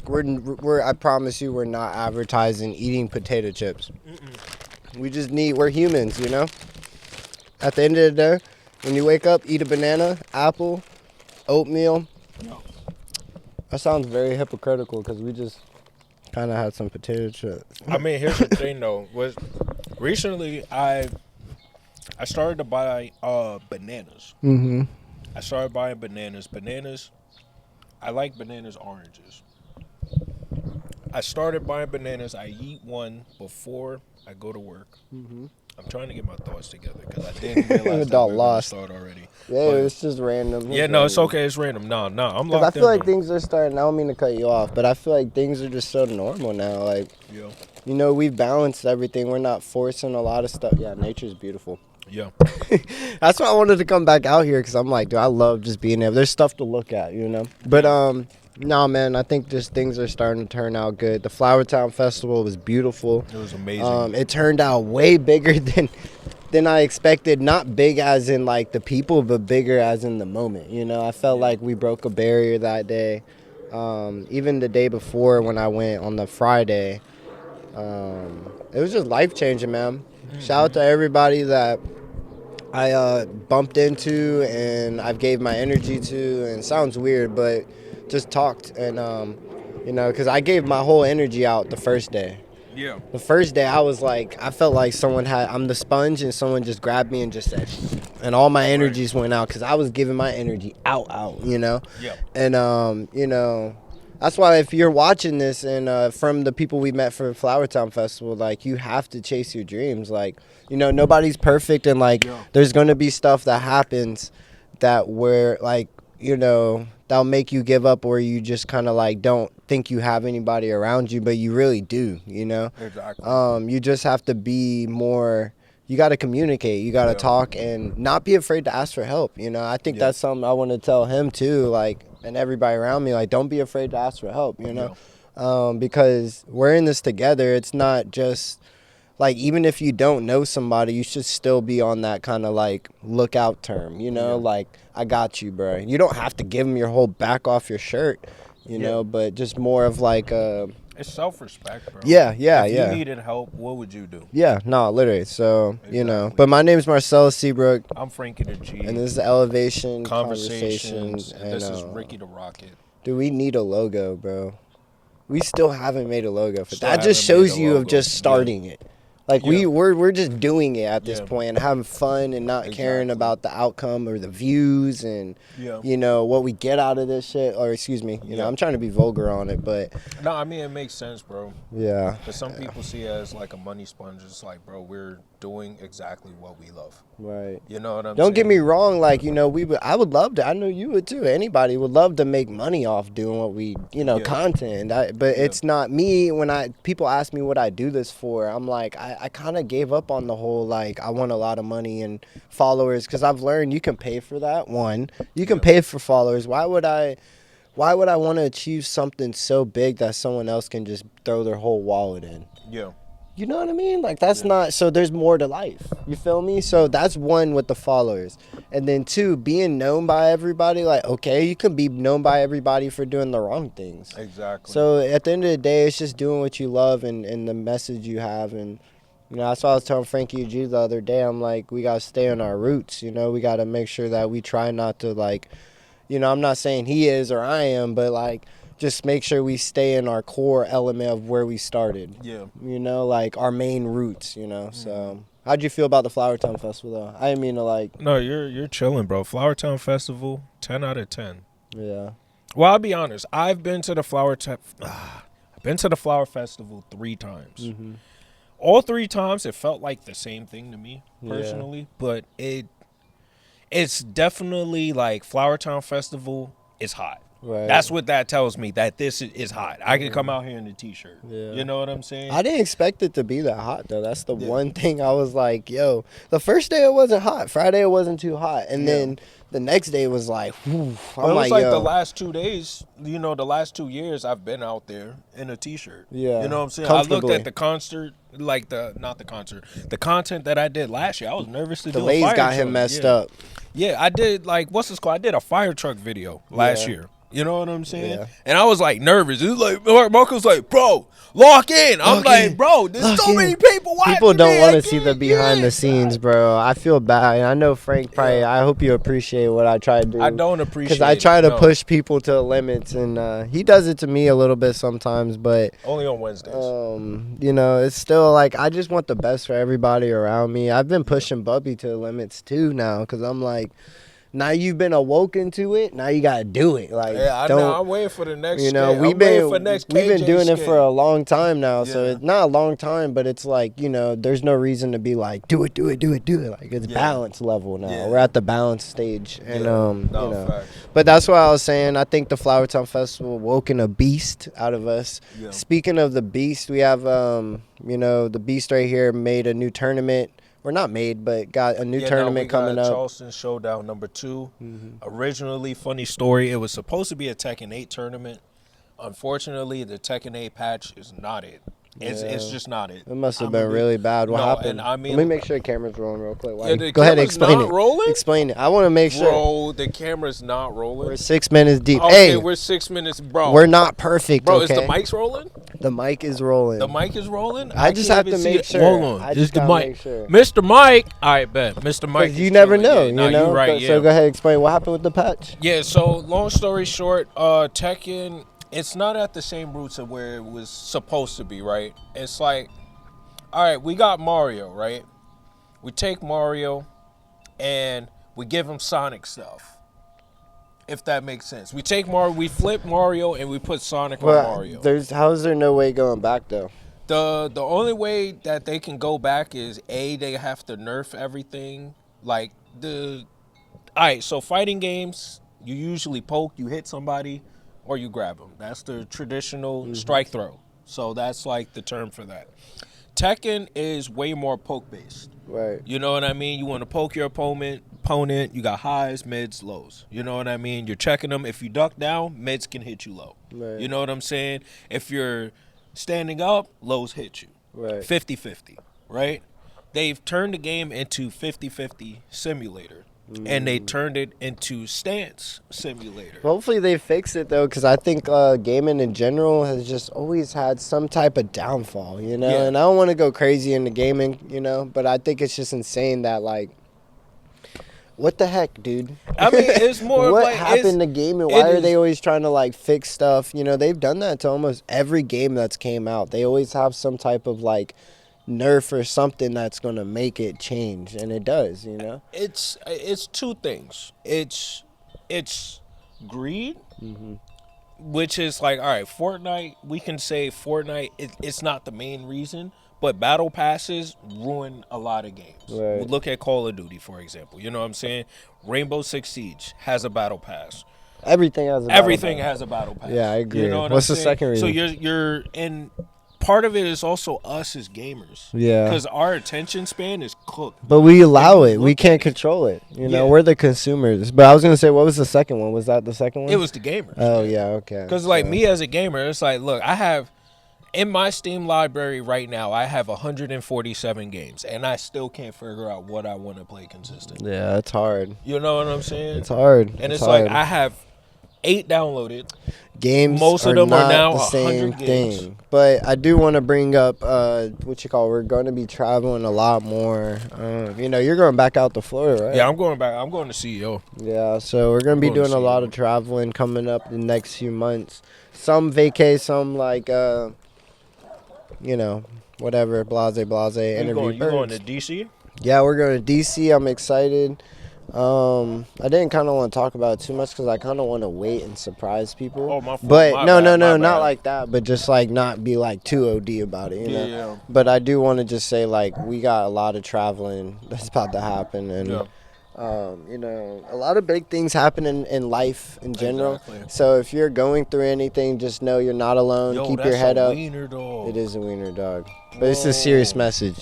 I promise you, we're not advertising eating potato chips. We're humans, you know? At the end of the day, when you wake up, eat a banana, apple, oatmeal. No. That sounds very hypocritical because we just kind of had some potato chips. I mean, here's the thing though. Recently I started to buy bananas. Mm-hmm. I started buying bananas. I like bananas, oranges. I started buying bananas. I eat one before I go to work. Mm-hmm. I'm trying to get my thoughts together because I didn't realize that Dog we were going to lost. start already. Yeah, But it's just random. yeah, no, it's okay. It's random. No, I'm Because locked I feel like in. things are starting. I don't mean to cut you off, but I feel like things are just so normal now. Like, Yeah. you know, we've balanced everything. We're not forcing a lot of stuff. Yeah, nature's beautiful. Yeah. That's why I wanted to come back out here because I'm like, dude, I love just being there. There's stuff to look at, you know. But no, man, I think just things are starting to turn out good. The FLOWERTOWN Festival was beautiful. It was amazing. It turned out way bigger than I expected. Not big as in like the people, but bigger as in the moment. You know, I felt like we broke a barrier that day. Even the day before when I went on the Friday, it was just life changing, man. Shout out to everybody that I bumped into and I've gave my energy to, and it sounds weird, but just talked and you know, because I gave my whole energy out the first day. Yeah. The first day I was like, I felt like I'm the sponge and someone just grabbed me and just said, and all my energies went out because I was giving my energy out, you know? Yeah. And, you know, that's why if you're watching this and from the people we met for FLOWERTOWN Festival, like, you have to chase your dreams. Like, you know, nobody's perfect and, like, there's going to be stuff that happens that where, like, you know, that'll make you give up or you just kind of, like, don't think you have anybody around you, but you really do, you know? Exactly. You just have to be more, you got to communicate, you got to talk and not be afraid to ask for help, you know? I think that's something I want to tell him too, like, and everybody around me, like, don't be afraid to ask for help, you know? Because we're in this together. It's not just, like, even if you don't know somebody, you should still be on that kind of, like, lookout term, you know? Like, I got you, bro. You don't have to give them your whole back off your shirt, you know, but just more of, like, it's self-respect, bro. If you needed help, what would you do? Yeah, no, literally. So, you know. But my name's Marcelo Seabrook. I'm Frankie the G. And this is Elevation Conversations. And this is Ricky the Rocket. Dude, we need a logo, bro. We still haven't made a logo for that. That just shows you of just starting it. Like, we're just doing it at this point and having fun and not caring about the outcome or the views and, you know, what we get out of this shit. Or, excuse me, you know, I'm trying to be vulgar on it, but. No, I mean, it makes sense, bro. Yeah. But some people see it as like a money sponge. It's like, bro, we're doing exactly what we love. Right. You know what I'm saying? Don't get me wrong. Like, you know, I would love to. I know you would too. Anybody would love to make money off doing what we, you know, content. But it's not me. When people ask me what I do this for, I'm like, I kind of gave up on the whole, like, I want a lot of money and followers because I've learned you can pay for that. One, you can pay for followers. Why would I want to achieve something so big that someone else can just throw their whole wallet in? Yeah. You know what I mean? Like, that's not, so there's more to life. You feel me? So that's one with the followers. And then two, being known by everybody, like, okay, you can be known by everybody for doing the wrong things. Exactly. So at the end of the day, it's just doing what you love and the message you have. And, you know, that's why I was telling Frankie G the other day, I'm like, we got to stay on our roots. You know, we got to make sure that we try not to, like, you know, I'm not saying he is or I am, but, like, just make sure we stay in our core element of where we started. Yeah. You know, like our main roots, you know. So, how'd you feel about the FLOWERTOWN Festival, though? I didn't mean to, like. No, you're chilling, bro. FLOWERTOWN Festival, 10 out of 10. Yeah. Well, I'll be honest. I've been to the Flower Festival 3 times. Mm-hmm. All 3 times, it felt like the same thing to me, personally. But it's definitely like FLOWERTOWN Festival is hot. Right. That's what that tells me, that this is hot. I can come out here in a T-shirt. Yeah. You know what I'm saying? I didn't expect it to be that hot, though. That's the one thing I was like, yo. The first day it wasn't hot. Friday it wasn't too hot. And then the next day was like, whew, But I'm it was like, like yo. the last 2 days, you know, the last 2 years I've been out there in a t-shirt. Yeah, You know what I'm saying? I looked comfortably. at the concert, like not the concert, the content that I did last year. I was nervous to do a Delays fire got truck. him messed Yeah. up. Yeah, I did what's this called? I did a fire truck video last Yeah. year. You know what I'm saying? Yeah. And I was like nervous. It was like Marco's like, bro, lock in. I'm Lock like, in. bro, there's Lock so in. many people watching. People don't want to see the behind the scenes, bro. I feel bad. I know Frank probably. Yeah. I hope you appreciate what I try to do. I don't appreciate because I try to no. push people to the limits, and he does it to me a little bit sometimes. But Only on Wednesdays. you know, it's still like I just want the best for everybody around me. I've been pushing Bubby to the limits too now, because I'm like, now you've been awoken to it. Now you gotta do it. Like, Yeah, I don't. know. I'm waiting for the next. You know, skate. we've I'm waiting for been next we've been KJ doing it skate. for a long time now, so Yeah. it's not a long time, but it's like, you know, there's no reason to be like, do it. Like, it's Yeah. balance level now. Yeah. We're at the balance stage, and Yeah. you No, know, facts. but that's what I was saying. I think the FLOWERTOWN Festival woken a beast out of us. Yeah. Speaking of the beast, we have you know, the beast right here made a new tournament. Or not made, but got a new tournament coming up. Charleston Showdown #2. Originally, funny story, it was supposed to be a Tekken 8 tournament. Unfortunately, the Tekken 8 patch is not it. It's just not it. It must have been really bad. What happened? And I mean, let me make sure the camera's rolling real quick. Yeah, the Go ahead, camera's explain not it. rolling? Explain it. I want to make sure. bro, the camera's not rolling. We're 6 minutes deep. Okay, Hey, we're 6 minutes, bro. we're not perfect, Bro, okay? is the mic rolling? The mic is rolling. The mic is rolling? I just can't have even to see make it. sure. Hold on. I Is just the gotta mic? make sure. Mr. Mike. All right, bet. Mr. Mike. Because you never know, Yeah, you nah, know? You're right, yeah. So go ahead, explain what happened with the patch. Yeah, so long story short, Tekken, it's not at the same roots of where it was supposed to be, right? It's like, all right, we got Mario, right? We take Mario and we give him Sonic stuff, if that makes sense. We take Mario, we flip Mario, and we put Sonic on Mario. How is there no way going back, though? The only way that they can go back is, A, they have to nerf everything. Like, all right, so fighting games, you usually poke, you hit somebody, or you grab them. That's the traditional strike throw. So that's like the term for that. Tekken is way more poke based. Right. You know what I mean? You want to poke your opponent. You got highs, mids, lows. You know what I mean? You're checking them. If you duck down, mids can hit you low. Right. You know what I'm saying? If you're standing up, lows hit you. Right. 50-50, right? They've turned the game into 50-50 simulator. And they turned it into stance simulator. Hopefully they fix it, though, because I think gaming in general has just always had some type of downfall, you know? Yeah. And I don't want to go crazy into gaming, you know? But I think it's just insane that, like, what the heck, dude? I mean, it's more what like happened to gaming? Why are they always trying to, like, fix stuff? You know, they've done that to almost every game that's came out. They always have some type of, like, nerf or something that's going to make it change, and it does, you know? It's two things. It's greed, which is like, all right, Fortnite, we can say Fortnite, it's not the main reason, but battle passes ruin a lot of games. Right. Look at Call of Duty, for example. You know what I'm saying? Rainbow Six Siege has a battle pass. Everything has a battle pass. Yeah, I agree. You know what What's I'm the saying? second reason? So you're in. Part of it is also us as gamers. Yeah. Because our attention span is cooked. But we allow it. We can't control it. You know, Yeah. we're the consumers. But I was going to say, what was the second one? Was that the second one? It was the gamers. Oh, yeah, okay. Because, like, me as a gamer, it's like, look, I have, in my Steam library right now, I have 147 games, and I still can't figure out what I want to play consistently. Yeah, it's hard. You know what I'm saying? It's hard. And it's hard. like, I have 8 downloaded. Games Most of are them are not now the same 100 games. thing. But I do want to bring up we're going to be traveling a lot more. You know, you're going back out to Florida, right? Yeah, I'm going back. I'm going to CEO. Yeah, so we're going to be going to doing a see lot you. of traveling coming up the next few months. Some vacay, some like, you know, whatever, blase, You interview going to birds. DC? Yeah, we're going to DC. I'm excited. I didn't kind of want to talk about it too much because I kind of want to wait and surprise people. Oh, my fault. But My no, bad, my not bad. like that. But just like not be like too OD about it, you know. Yeah. But I do want to just say like we got a lot of traveling that's about to happen, and Yeah. You know, a lot of big things happen in life in general. Exactly. So if you're going through anything, just know you're not alone. Yo, Keep that's your head a up. wiener dog. It is a wiener dog. But it's a serious Whoa. message.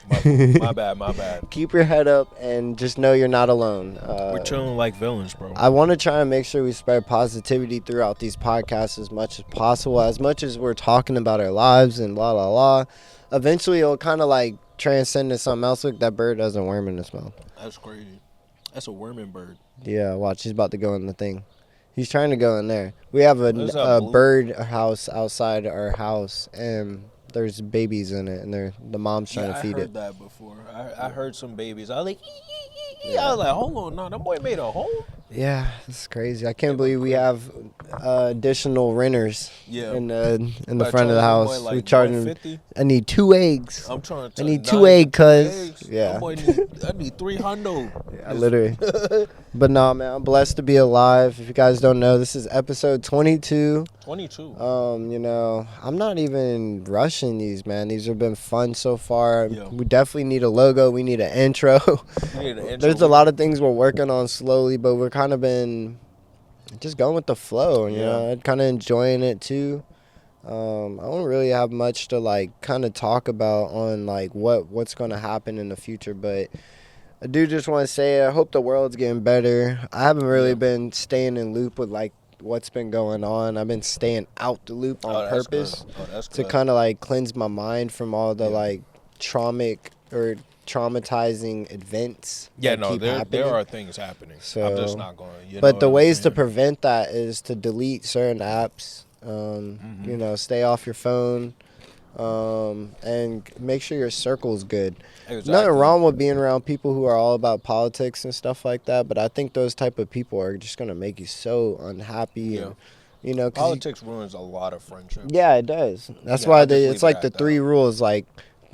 My bad. Keep your head up and just know you're not alone. We're chilling like villains, bro. I want to try and make sure we spread positivity throughout these podcasts as much as possible. As much as we're talking about our lives and la la la, eventually it'll kind of like transcend to something else. Look, that bird has a worm in his mouth. That's crazy. That's a worming bird. Yeah, watch. He's about to go in the thing. He's trying to go in there. We have What is that, a blue? bird house outside our house, and there's babies in it, and the mom's trying to feed I heard it. that before. I heard some babies. I was like, I was like, hold on, no, that boy made a hole. Yeah, it's crazy. I can't believe we have additional renters Yeah. in the But front of the charging house. boy, like, We charging. $150? I need 2 eggs. I'm trying to. I need 2 eggs, cuz. Yeah. I need 300. Yeah, literally. But no, man, I'm blessed to be alive. If you guys don't know, this is episode 22. 22. You know, I'm not even rushing these, man. These have been fun so far. Yeah. We definitely need a logo. We need an intro. We need an intro. There's a lot of things we're working on slowly, but we're kind of been just going with the flow, you know, and kind of enjoying it too. I don't really have much to like kind of talk about on like what's going to happen in the future, but I do just want to say I hope the world's getting better. I haven't really been staying in loop with like what's been going on. I've been staying out the loop on purpose to kind of like cleanse my mind from all the like traumatizing events. Yeah, that no, keep there happening. are things happening. So, I'm just not going to. But the ways to prevent that is to delete certain apps. You know, stay off your phone, and make sure your circle's good. Exactly. Nothing wrong with being around people who are all about politics and stuff like that, but I think those type of people are just gonna make you so unhappy. Yeah. And, you know, 'cause Politics ruins a lot of friendships. yeah, it does. That's Yeah, why I'll just leave it's it like at the that. 3 rules, like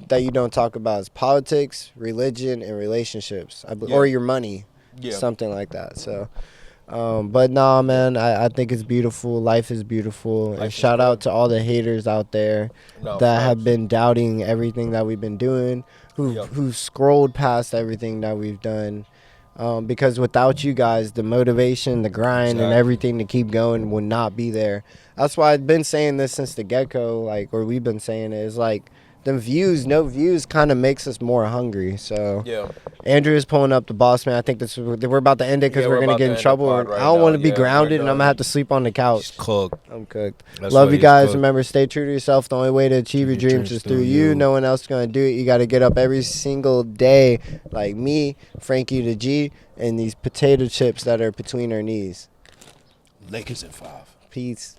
that you don't talk about is politics, religion, and relationships, or your money, something like that. So. But nah, man, I think it's beautiful. Life is beautiful. And shout out to all the haters out there that have been doubting everything that we've been doing, who scrolled past everything that we've done. Because without you guys, the motivation, the grind, and everything to keep going would not be there. That's why I've been saying this since the get-go, like, or we've been saying it, is like, the views, no views kind of makes us more hungry. So Andrew is pulling up the boss man. I think we're about to end it because we're going to get in trouble. I don't want to be grounded and I'm going to have to sleep on the couch. I'm cooked. Love you guys. Remember, stay true to yourself. The only way to achieve your dreams is through you. No one else is going to do it. You got to get up every single day like me, Frankie the G, and these potato chips that are between our knees. Lakers in 5. Peace.